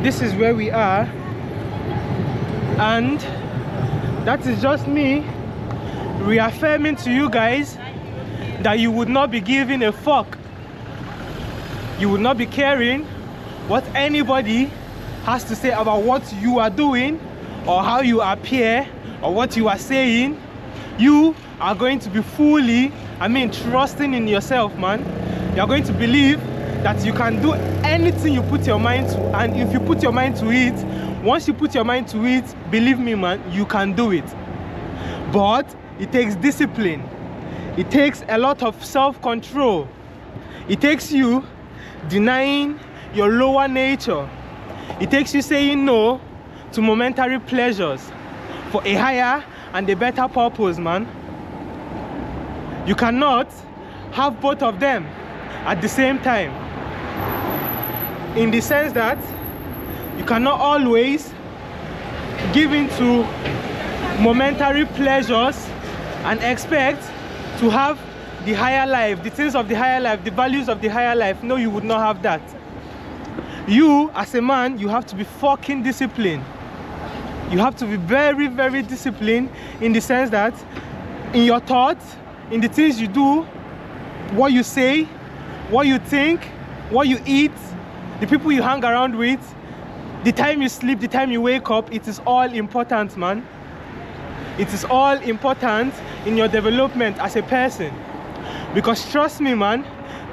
this is where we are, and that is just me reaffirming to you guys that you would not be giving a fuck. You would not be caring what anybody has to say about what you are doing or how you appear or what you are saying. You are going to be fully, trusting in yourself, man. You're going to believe that you can do anything you put your mind to, and if you put your mind to it, once you put your mind to it, believe me, man, you can do it. But it takes discipline. It takes a lot of self-control. It takes you denying your lower nature. It takes you saying no to momentary pleasures for a higher and a better purpose, man. You cannot have both of them at the same time, in the sense that you cannot always give in to momentary pleasures and expect to have the higher life, the things of the higher life, the values of the higher life. No, you would not have that. You, as a man, you have to be fucking disciplined. You have to be very, very disciplined, in the sense that in your thoughts, in the things you do, what you say, what you think, what you eat, the people you hang around with, the time you sleep, the time you wake up, it is all important, man. It is all important in your development as a person. Because trust me, man,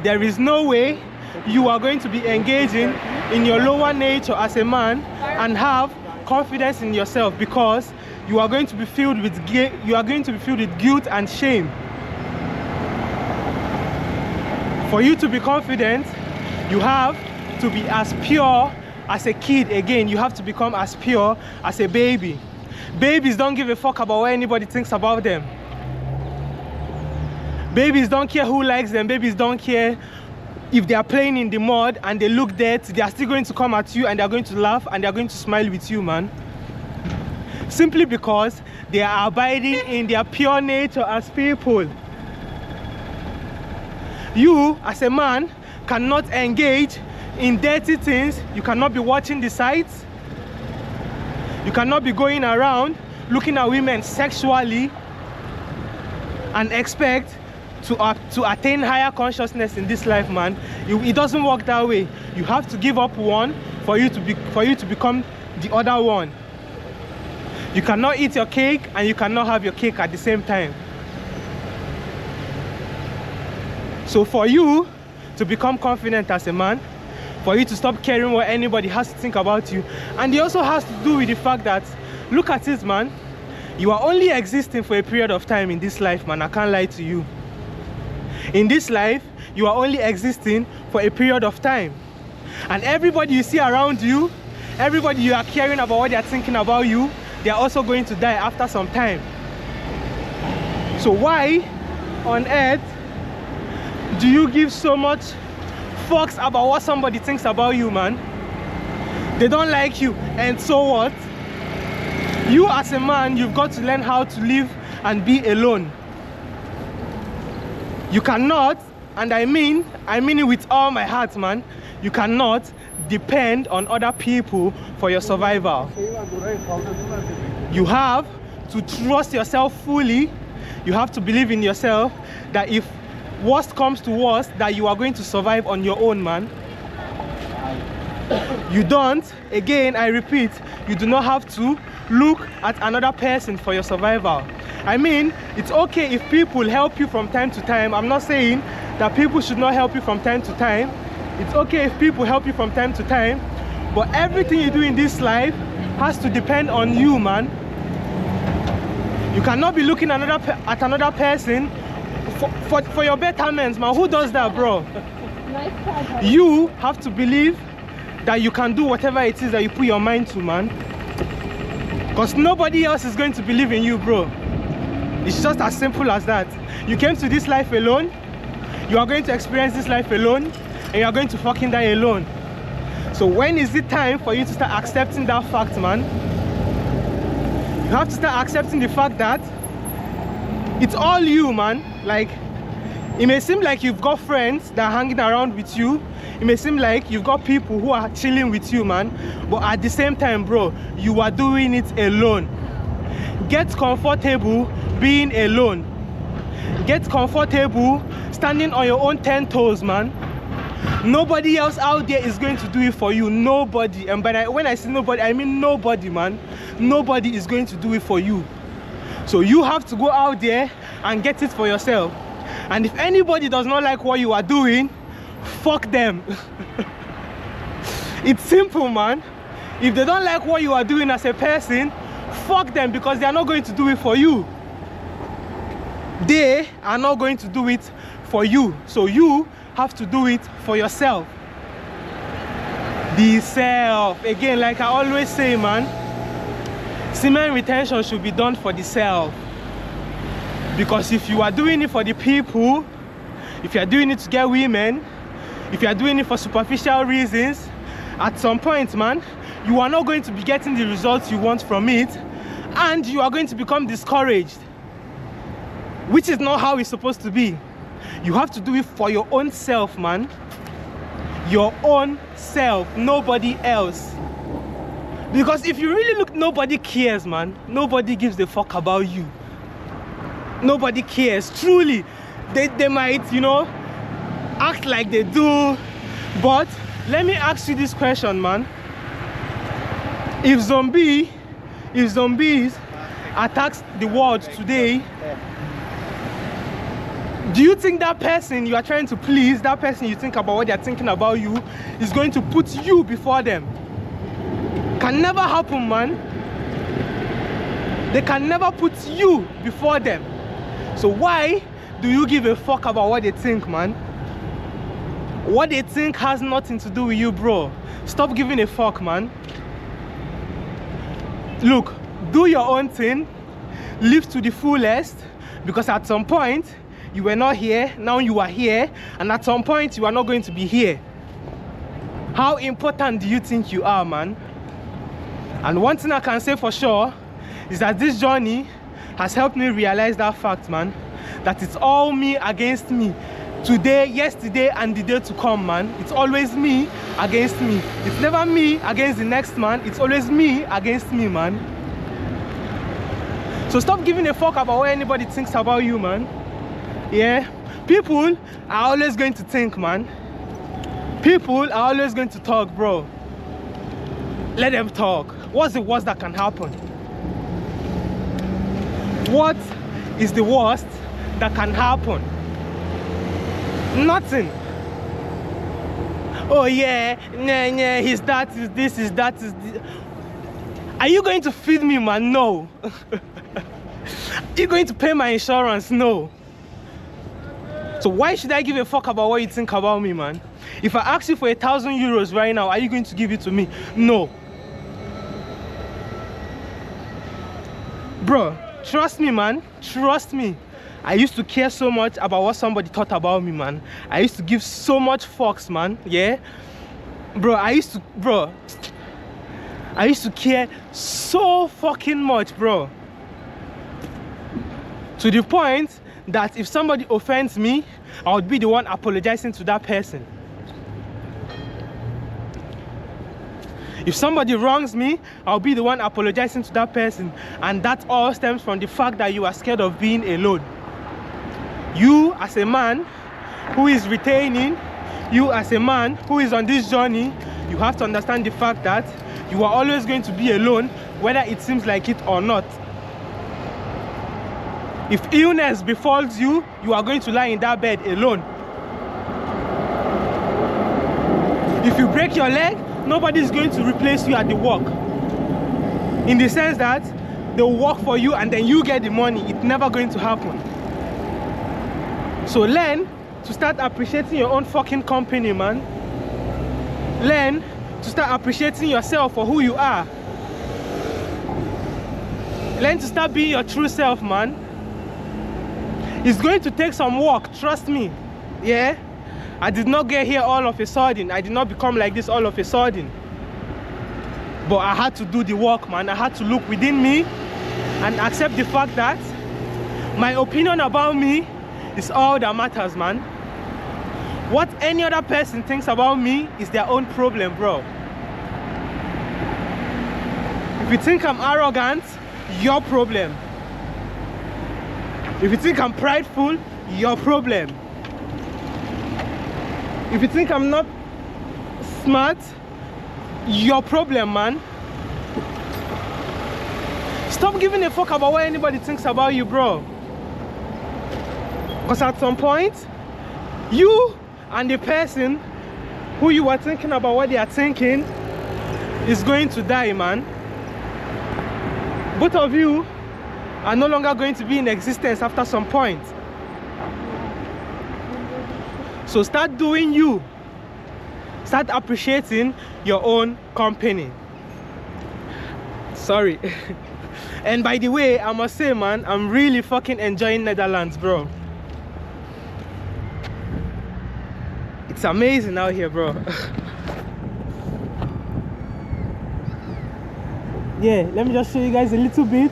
there is no way you are going to be engaging in your lower nature as a man and have confidence in yourself, because you are going to be filled with guilt and shame. For you to be confident, you have to be as pure as a kid. Again, you have to become as pure as a baby. Babies don't give a fuck about what anybody thinks about them. Babies don't care who likes them. Babies don't care if they are playing in the mud and they look dirty. They are still going to come at you and they are going to laugh and they are going to smile with you, man. Simply because they are abiding in their pure nature as people. You, as a man, cannot engage in dirty things. You cannot be watching the sights. You cannot be going around looking at women sexually and expect to attain higher consciousness in this life, man. It doesn't work that way. You have to give up one for you to become the other one. You cannot eat your cake and you cannot have your cake at the same time. So for you to become confident as a man, for you to stop caring what anybody has to think about you, and it also has to do with the fact that, look at it, man, you are only existing for a period of time in this life, man. I can't lie to you. In this life, you are only existing for a period of time. And everybody you see around you, everybody you are caring about what they are thinking about you, they are also going to die after some time. So why on earth do you give so much fucks about what somebody thinks about you, man? They don't like you, and so what? You as a man, you've got to learn how to live and be alone. You cannot, and I mean it with all my heart, man, you cannot depend on other people for your survival. You have to trust yourself fully. You have to believe in yourself that if worst comes to worst, that you are going to survive on your own, man. You don't, again, I repeat, you do not have to look at another person for your survival. I mean, it's okay if people help you from time to time. I'm not saying that people should not help you from time to time. It's okay if people help you from time to time, but everything you do in this life has to depend on you, man. You cannot be looking at another person for your betterment, man. Who does that, bro? You have to believe that you can do whatever it is that you put your mind to, man. Because nobody else is going to believe in you, bro. It's just as simple as that. You came to this life alone. You are going to experience this life alone. And you are going to fucking die alone. So when is it time for you to start accepting that fact, man? You have to start accepting the fact that it's all you, man. Like, It may seem like you've got friends that are hanging around with you. It may seem like you've got people who are chilling with you, man. But at the same time, bro, you are doing it alone. Get comfortable being alone. Get comfortable standing on your own 10 toes, man. Nobody else out there is going to do it for you. Nobody. And when I say nobody, I mean nobody, man. Nobody is going to do it for you. So you have to go out there and get it for yourself. And if anybody does not like what you are doing, fuck them. It's simple, man. If they don't like what you are doing as a person, fuck them, because they are not going to do it for you. They are not going to do it for you. So you have to do it for yourself. The self. Again, like I always say, man, semen retention should be done for the self. Because if you are doing it for the people, if you are doing it to get women, if you are doing it for superficial reasons, at some point, man, you are not going to be getting the results you want from it, and you are going to become discouraged, which is not how it's supposed to be. You have to do it for your own self, man. Your own self, nobody else. Because if you really look, nobody cares, man. Nobody gives a fuck about you. Nobody cares, truly. They might, you know, act like they do. But let me ask you this question, man. If zombies attacks the world today, do you think that person you are trying to please, that person you think about what they are thinking about you, is going to put you before them? Can never happen, man. They can never put you before them. So why do you give a fuck about what they think, man? What they think has nothing to do with you, bro. Stop giving a fuck, man. Look, do your own thing. Live to the fullest. Because at some point, you were not here. Now you are here. And at some point, you are not going to be here. How important do you think you are, man? And one thing I can say for sure is that this journey has helped me realize that fact, man. That it's all me against me. Today, yesterday, and the day to come, man. It's always me against me. It's never me against the next man. It's always me against me, man. So stop giving a fuck about what anybody thinks about you, man. Yeah? People are always going to think, man. People are always going to talk, bro. Let them talk. What's the worst that can happen? What is the worst that can happen? Nothing. Oh yeah, nah, he's that, is this, is that, is this. Are you going to feed me, man? No. Are you going to pay my insurance? No. So why should I give a fuck about what you think about me, man? If I ask you for 1,000 euros right now, are you going to give it to me? No. Bro, trust me, man. Trust me. I used to care so much about what somebody thought about me, man. I used to give so much fucks, man. Yeah? Bro, I used to care so fucking much, bro. To the point that if somebody offends me, I would be the one apologizing to that person. If somebody wrongs me, I'll be the one apologizing to that person. And that all stems from the fact that you are scared of being alone. You as a man who is retaining, you as a man who is on this journey, you have to understand the fact that you are always going to be alone, whether it seems like it or not. If illness befalls you, you are going to lie in that bed alone. If you break your leg, nobody is going to replace you at the work. In the sense that they'll work for you and then you get the money. It's never going to happen. So learn to start appreciating your own fucking company, man. Learn to start appreciating yourself for who you are. Learn to start being your true self, man. It's going to take some work, trust me. Yeah? I did not get here all of a sudden. I did not become like this all of a sudden. But I had to do the work, man. I had to look within me and accept the fact that my opinion about me is all that matters, man. What any other person thinks about me is their own problem, bro. If you think I'm arrogant, your problem. If you think I'm prideful, your problem. If you think I'm not smart, your problem, man. Stop giving a fuck about what anybody thinks about you, bro. Because at some point, you and the person who you were thinking about what they are thinking is going to die, man. Both of you are no longer going to be in existence after some point. So start doing you. Start appreciating your own company. Sorry. And by the way, I must say, man, I'm really fucking enjoying Netherlands, bro. It's amazing out here, bro. Yeah, let me just show you guys a little bit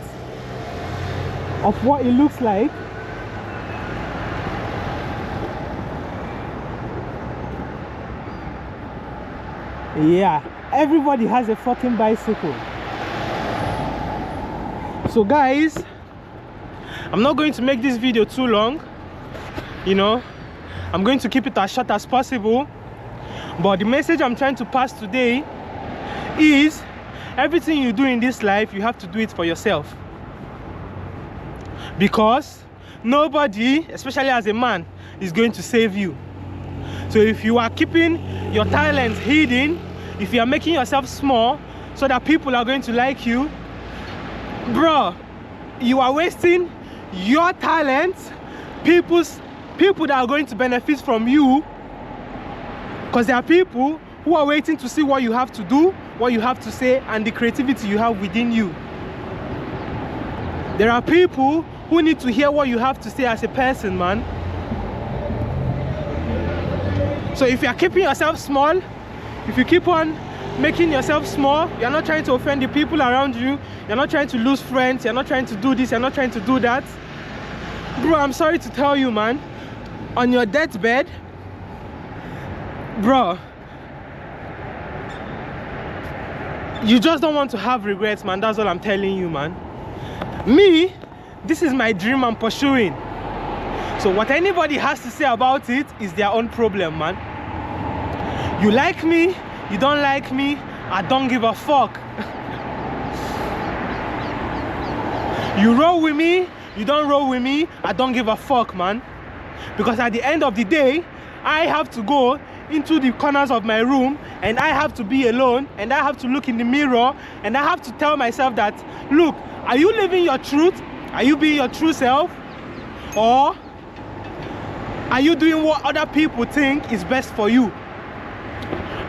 of what it looks like. Yeah, everybody has a fucking bicycle. So guys, I'm not going to make this video too long, you know. I'm going to keep it as short as possible. But the message I'm trying to pass today is everything you do in this life, you have to do it for yourself. Because nobody, especially as a man, is going to save you. So if you are keeping your talents hidden, if you are making yourself small so that people are going to like you, bro, you are wasting your talents, people that are going to benefit from you, because there are people who are waiting to see what you have to do, what you have to say, and the creativity you have within you. There are people who need to hear what you have to say as a person, man. So if you are keeping yourself small, if you keep on making yourself small, you're not trying to offend the people around you, you're not trying to lose friends, you're not trying to do this, you're not trying to do that, bro, I'm sorry to tell you, man, on your deathbed, bro, you just don't want to have regrets, man. That's all I'm telling you, man. Me, this is my dream I'm pursuing. So what anybody has to say about it is their own problem, man. You like me, you don't like me, I don't give a fuck. You roll with me, you don't roll with me, I don't give a fuck, man. Because at the end of the day, I have to go into the corners of my room and I have to be alone and I have to look in the mirror and I have to tell myself that, look, are you living your truth? Are you being your true self? Or are you doing what other people think is best for you?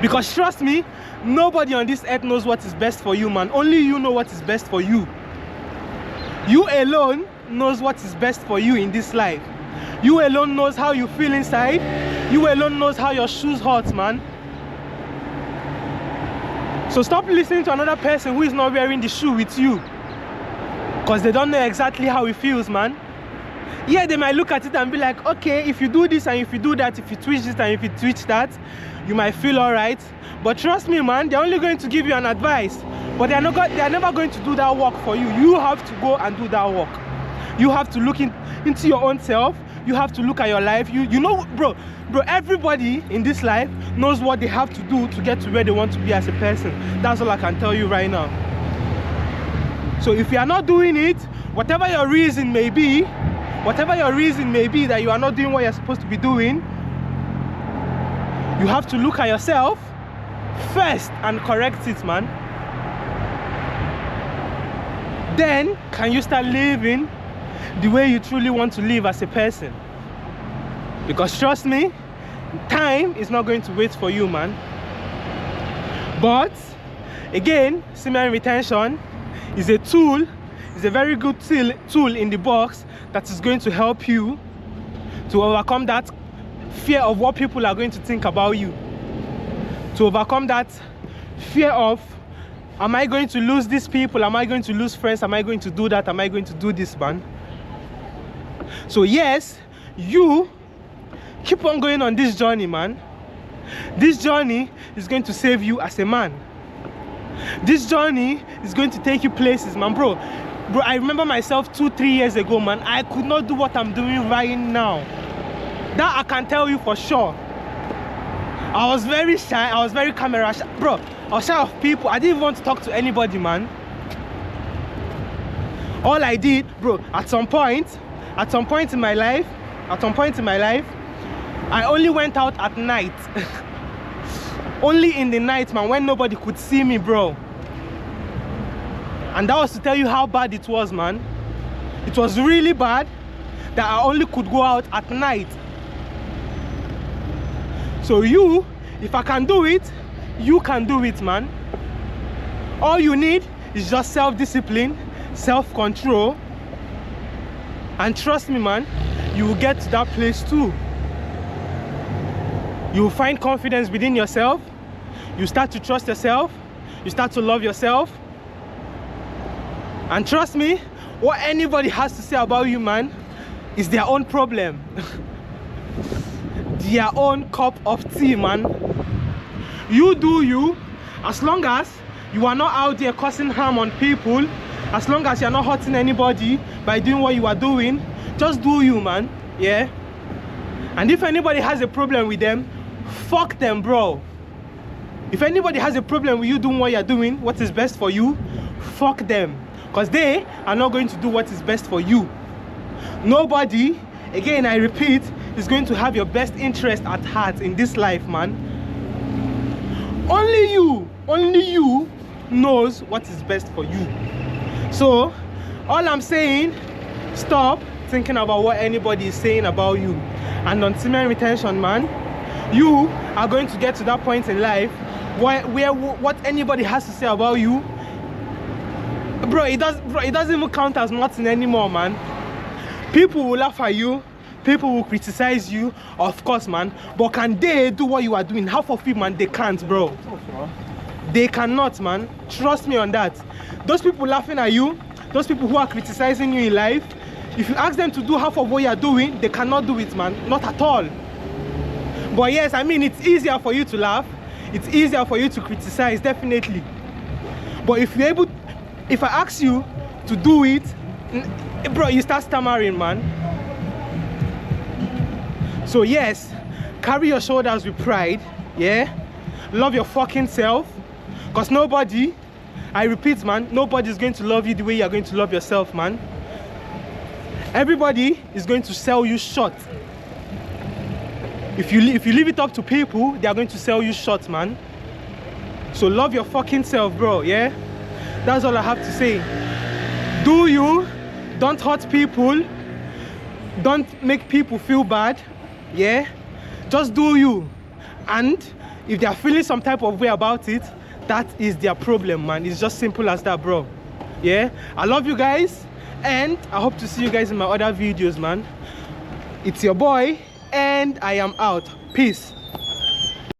Because trust me, nobody on this earth knows what is best for you, man. Only you know what is best for you. You alone knows what is best for you in this life. You alone knows how you feel inside. You alone knows how your shoes hurt, man. So stop listening to another person who is not wearing the shoe with you, because they don't know exactly how it feels, man. Yeah, they might look at it and be like, okay, if you do this and if you do that, if you twitch this and if you twitch that, you might feel all right. But trust me, man, they're only going to give you an advice, but they're never going to do that work for you. You have to go and do that work. You have to look into your own self. You have to look at your life. You know, bro, everybody in this life knows what they have to do to get to where they want to be as a person. That's all I can tell you right now. So if you are not doing it, whatever your reason may be that you are not doing what you're supposed to be doing, you have to look at yourself first and correct it, man. Then can you start living the way you truly want to live as a person. Because trust me, time is not going to wait for you, man. But again, semen retention is a tool, is a very good tool in the box that is going to help you to overcome that fear of what people are going to think about you, to overcome that fear of, am I going to lose these people? Am I going to lose friends? Am I going to do that? Am I going to do this, man? So yes, you keep on going on this journey, man. This journey is going to save you as a man. This journey is going to take you places, man. Bro, I remember myself 2-3 years ago, man. I could not do what I'm doing right now. That I can tell you for sure. I was very shy. I was very camera shy. Bro, I was shy of people. I didn't even want to talk to anybody, man. All I did, bro, at some point in my life, I only went out at night. Only in the night, man, when nobody could see me, bro. And that was to tell you how bad it was, man. It was really bad that I only could go out at night. So you, if I can do it, you can do it, man. All you need is just self-discipline, self-control, and trust me, man, you will get to that place too. You will find confidence within yourself. You start to trust yourself. You start to love yourself. And trust me, what anybody has to say about you, man, is their own problem. Their own cup of tea, man. You do you. As long as you are not out there causing harm on people, as long as you're not hurting anybody by doing what you are doing, just do you, man. Yeah. And if anybody has a problem with them, fuck them, bro. If anybody has a problem with you doing what you're doing, what is best for you, fuck them. Because they are not going to do what is best for you. Nobody, again I repeat, is going to have your best interest at heart in this life, man. Only you knows what is best for you. So, all I'm saying, stop thinking about what anybody is saying about you. And on semen retention, man, you are going to get to that point in life where what anybody has to say about you, bro, it doesn't even count as nothing anymore, man. People will laugh at you, people will criticize you, of course, man, but can they do what you are doing? Half of you, man, they can't, bro. They cannot, man. Trust me on that. Those people laughing at you, those people who are criticizing you in life, if you ask them to do half of what you are doing, they cannot do it, man. Not at all. But yes, I mean, it's easier for you to laugh. It's easier for you to criticize, definitely. But if I ask you to do it, bro, you start stammering, man. So yes, carry your shoulders with pride, yeah? Love your fucking self. Because nobody, I repeat, man, nobody's going to love you the way you're going to love yourself, man. Everybody is going to sell you short. If you leave it up to people, they are going to sell you short, man. So love your fucking self, bro, yeah? That's all I have to say. Do you, don't hurt people, don't make people feel bad, yeah? Just do you. And if they are feeling some type of way about it, that is their problem, man. It's just simple as that, bro. Yeah? I love you guys, and I hope to see you guys in my other videos, man. It's your boy, and I am out. Peace.